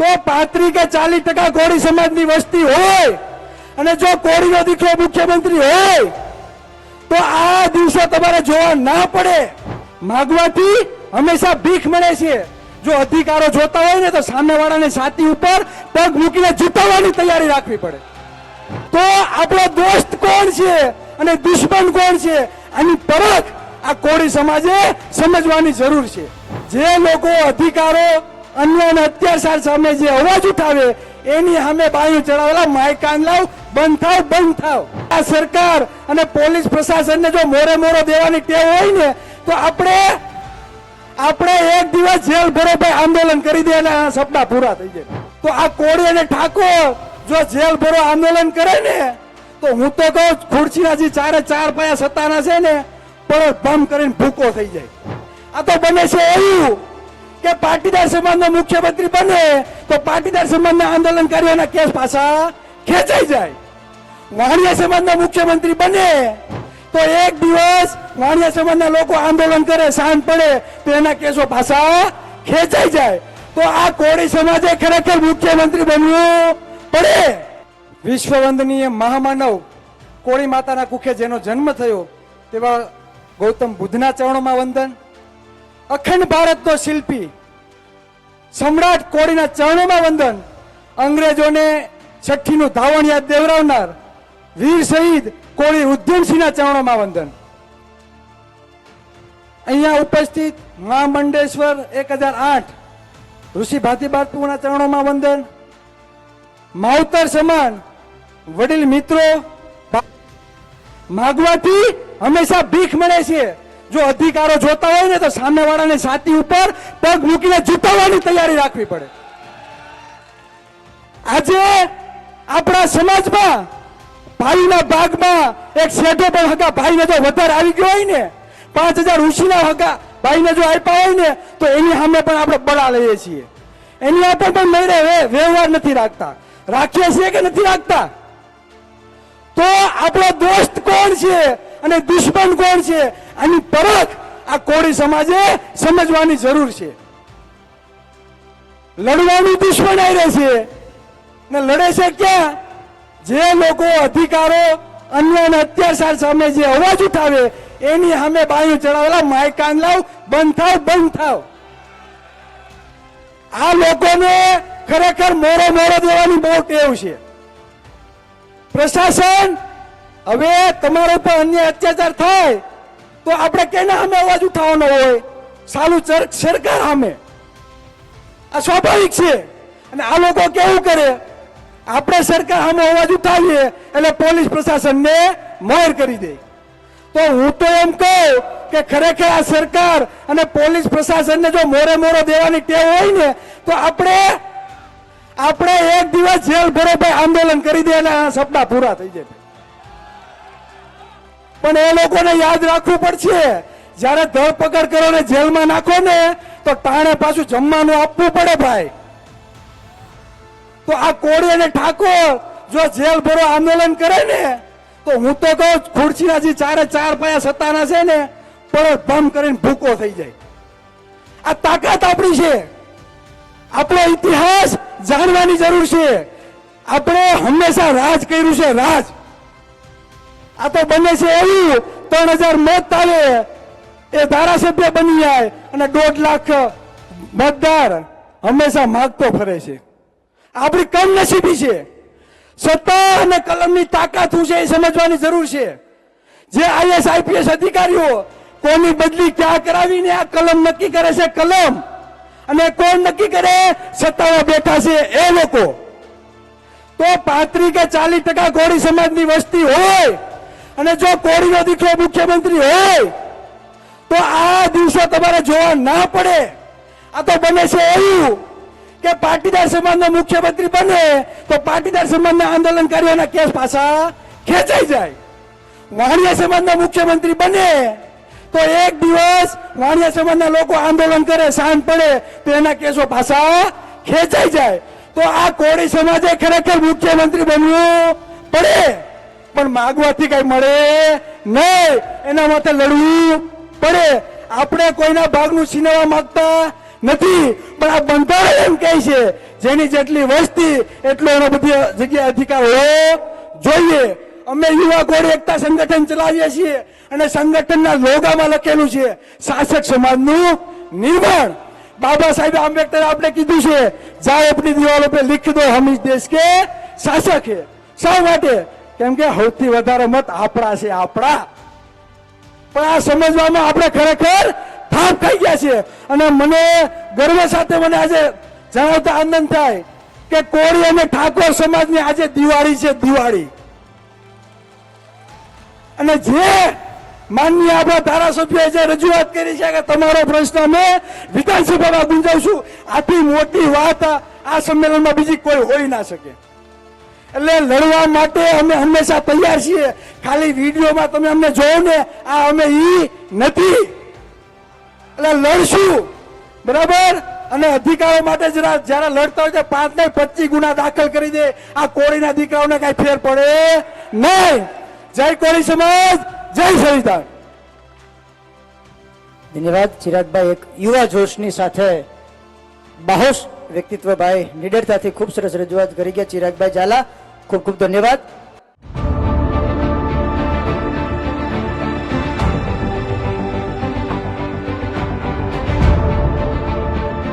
તો 35 કે 40% કોળી સમાજની વસ્તી હોય અને જો કોળીનો દીકરો મુખ્યમંત્રી હોય તો આ દિવસો તમારે જોવા ના પડે. માગવાથી હંમેશા ભીખ મળે છે. જો અધિકારો જોતા હોય ને તો સામેવાળાને છાતી ઉપર પગ મૂકીને જીતાવવાની તૈયારી રાખવી પડે. તો આપણો દોસ્ત કોણ છે અને દુશ્મન કોણ છે આની પરખ આ કોળી સમાજે સમજવાની જરૂર છે. જે લોકો અધિકારો અન્ય અને અત્યાચાર સામે જે અવાજ ઉઠાવે એની સામે બાયું ચડાવેલા માયકાન લાવ, બંધ થાવ. આ સરકાર અને પોલીસ પ્રશાસનને જો મોરે મોરો દેવાની ટેવ હોય ને તો આપણે એક દિવસ જેલ ભરો ભાઈ આંદોલન કરી દે અને આ સપના પૂરા થઈ જાય. તો આ કોળી અને ઠાકોર જો જેલ ભરો આંદોલન કરે ને તો હું તો કહું ખુરશીના જે ચાર પાયા સત્તાના છે ને પણ ભમ કરીને ભૂકો થઈ જાય. આ તો બને છે એવું કે પાટીદાર સમાજનો મુખ્યમંત્રી બને તો પાટીદાર સમાજના આંદોલનકારીઓના કેસ પાછા ખેંચાઈ જાય. વાણિયા સમાજના મુખ્યમંત્રી બને તો એક દિવસ વાણિયા સમાજના લોકો આંદોલન કરે, શાંત પડે તો એના કેસો પાછા ખેંચાઈ જાય. તો આ કોળી સમાજે ખરેખર મુખ્યમંત્રી બનવું પડે. વિશ્વ વંદનીય મહામાનવ કોળી માતાના કુખે જેનો જન્મ થયો તેવા ગૌતમ બુદ્ધના ચરણોમાં વંદન. અખંડ ભારતનો શિલ્પી સમ્રાટ કોળીના ચરણોમાં વંદન. અંગ્રેજોને છઠ્ઠીનું ધાવણ યાદ દેવરાવનાર વીર શહીદ કોળી ઉધમસિંહના ચરણોમાં વંદન. અહીંયા ઉપસ્થિત મહામંડેશ્વર 1008 ઋષિ ભાતીબાપુના ચરણોમાં વંદન. માવતર સમાન વડીલ મિત્રો, માગવાથી હંમેશા ભીખ મળે છે. જો અધિકારો જોતા હોય ને તો સામેવાળાને છાતી ઉપર પગ મૂકીને જીતાવવાની તૈયારી રાખવી પડે. આજે આપણા સમાજમાં ભાઈના ભાગમાં એક શેઠો પણ હગા ભાઈને જો વધારે આવી ગયો હોય ને 5000 ઉછીના હગા ભાઈને જો આપ્યા હોય ને તો એની સામે પણ આપણે બળા લઈએ છીએ. એની આપણે પણ મેળે વ્યવહાર નથી રાખતા. રાખીએ છીએ કે નથી રાખતા? તો આપણો દોસ્ત કોણ છે અને દુશ્મન કોણ છે આની પરખ આ કોળી સમાજે સમજવાની જરૂર છે. લડવાનું દુશ્મન આવી રહે છે ને લડે છે ક્યાં? જે લોકો અધિકારો અન્ય અને અત્યાચાર સામે જે અવાજ ઉઠાવે એની સામે બાયું ચડાવેલા માયકાન લાવ, બંધ થાવ. આ લોકોને ખરેખર મોરો દેવાની બહુ ટેવ છે. પ્રશાસન હવે તમારા ઉપર અન્ય અત્યાચાર થાય તો આપણે કેના સામે અવાજ ઉઠાવવાનો હોય? સાલું સરકાર સામે. આ સ્વાભાવિક છે. અને આ લોકો કેવું કરે? આપણે સરકાર સામે અવાજ ઉઠાવીએ એટલે પોલીસ પ્રશાસનને મોર કરી દે. તો હું તો એમ કહું કે ખરેખર આ સરકાર અને પોલીસ પ્રશાસનને જો મોરે મોરો દેવાની ટેવ હોય ને તો આપણે એક દિવસ જેલ ભરો ભાઈ આંદોલન કરી દે અને આ સપના પૂરા થઈ જાય. પણ એ લોકોને યાદ રાખવું પડશે જયારે ધરપકડ કરો ને જેલમાં નાખો ને તો ટાણે પાછું જમવાનું આપવું પડે ભાઈ. તો આ કોળી અને ઠાકોર જો જેલ ભરો આંદોલન કરે ને તો હું તો કહું ખુરશીના જે ચાર પાયા સત્તાના છે ને પણ ભમ કરીને ભૂકો થઈ જાય. આ તાકાત આપણી છે. આપણો ઇતિહાસ જાણવાની જરૂર છે. આપણે હંમેશા રાજ કર્યું છે, રાજ. આ તો બને છે એવું 3000 મત આવે એ ધારાસભ્ય બની જાય અને 1.5 લાખ મતદાર હંમેશા માગતો ફરે છે. આપણી કમનસીબી છે. સત્તા અને કલમની તાકાત શું છે એ સમજવાની જરૂર છે. જે IAS IPS અધિકારીઓ કોની બદલી ક્યાં કરાવીને આ કલમ નક્કી કરે છે, કલમ. અને કોણ નક્કી કરે? સત્તામાં બેઠા છે એ લોકો. તો 35 કે 40% કોળી સમાજની વસ્તી હોય અને જો કોળીનો દીકરો મુખ્યમંત્રી હોય તો આ દિવસો તમારે જોવા ના પડે. આ તો બને છે એવું કે પાટીદાર સમાજનો મુખ્યમંત્રી બને તો પાટીદાર સમાજના આંદોલનકારીઓના કેસ પાછા ખેંચાઈ જાય. વાણિયા સમાજના મુખ્યમંત્રી બને તો એક દિવસ વાણિયા સમાજના લોકો આંદોલન કરે, શાંત પડે તો એના કેસો પાછા ખેંચાઈ જાય. તો આ કોળી સમાજે ખરેખર મુખ્યમંત્રી બનવું પડે. પણ માગવાથી કઈ મળે નહીં. એના માટે લડવું પડે. આપણે કોઈના ભાગનું છીનવવા માંગતા નથી, પણ આ બંધારણ એમ કહે છે જેની જેટલી વસ્તી એટલો એનો બધી જગ્યાએ અધિકાર હોવો જોઈએ. અમે યુવા કોળી એકતા સંગઠન ચલાવીએ છીએ અને સંગઠનના લોગામાં લખેલું છે શાસક સમાજનું નિર્માણ. બાબા સાહેબ આંબેડકરે આપણે કીધું છે જાઓ अपनी दीवारों पे लिख दो हम इस देश के शासक है. શા માટે? કેમ કે સૌથી વધારે મત આપણા છે, આપણા. પણ આ સમજવામાં આપણે ખરેખર થાપ ખાઈ ગયા છે. અને મને ગર્વ સાથે મને આજે જણાવતા આનંદ થાય કે કોળી અને ઠાકોર સમાજની આજે દિવાળી છે, દિવાળી. અને જે માનનીય આપણા ધારાસભ્યોએ જે રજૂઆત કરી છે કે તમારો પ્રશ્ન અમે વિધાનસભામાં ગુંજાવશું, આટલી મોટી વાત આ સંમેલનમાં બીજી કોઈ હોઈ ના શકે. એટલે લડવા માટે અમે હંમેશા તૈયાર છીએ. ખાલી વિડીયોમાં તમે અમને જોવો ને, આ અમે ઈ નથી. એટલે લડશું, બરાબર. અને અધિકારો માટે જયારે લડતા હોય તો 5 ને 25 ગુના દાખલ કરી દે, આ કોળીના દીકરાઓને કઈ ફેર પડે નહીં. જય કોળી સમાજ, જય સંવિધાન. ધન્યવાદ ચિરાગભાઈ. એક યુવા જોશની સાથે બાહોશ વ્યક્તિત્વ ભાઈ નિડરતાથી ખૂબ સરસ રજૂઆત કરી ગયા ચિરાગભાઈ ઝાલા. ખૂબ ખૂબ ધન્યવાદ.